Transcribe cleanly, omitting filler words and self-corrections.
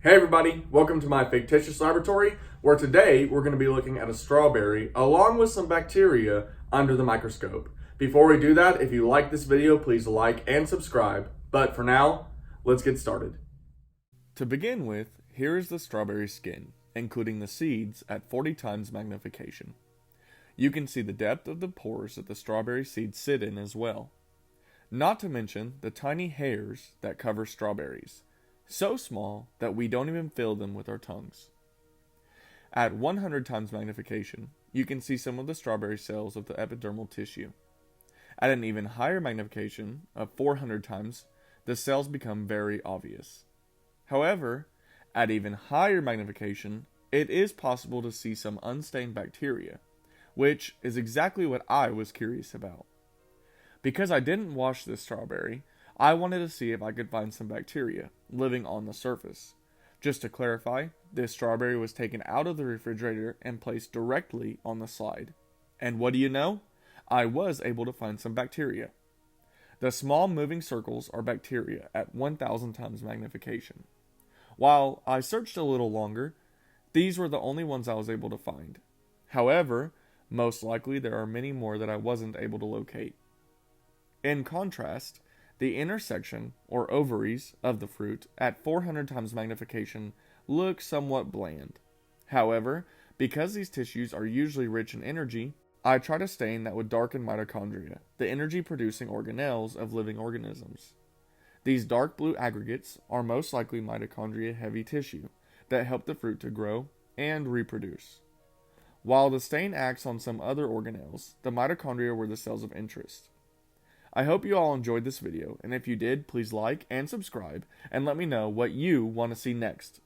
Hey everybody, welcome to my fictitious laboratory, where today we're going to be looking at a strawberry along with some bacteria under the microscope. Before we do that, if you like this video, please like and subscribe. But for now, let's get started. To begin with, here is the strawberry skin, including the seeds at 40 times magnification. You can see the depth of the pores that the strawberry seeds sit in as well. Not to mention the tiny hairs that cover strawberries. So small that we don't even feel them with our tongues. At 100 times magnification, you can see some of the strawberry cells of the epidermal tissue. At an even higher magnification, of 400 times, the cells become very obvious. However, at even higher magnification, it is possible to see some unstained bacteria, which is exactly what I was curious about. Because I didn't wash this strawberry, I wanted to see if I could find some bacteria living on the surface. Just to clarify, this strawberry was taken out of the refrigerator and placed directly on the slide. And what do you know? I was able to find some bacteria. The small moving circles are bacteria at 1000 times magnification. While I searched a little longer, these were the only ones I was able to find. However, most likely there are many more that I wasn't able to locate. In contrast, the inner section, or ovaries, of the fruit at 400 times magnification look somewhat bland. However, because these tissues are usually rich in energy, I tried a stain that would darken mitochondria, the energy-producing organelles of living organisms. These dark blue aggregates are most likely mitochondria-heavy tissue that help the fruit to grow and reproduce. While the stain acts on some other organelles, the mitochondria were the cells of interest. I hope you all enjoyed this video, and if you did, please like and subscribe, and let me know what you want to see next.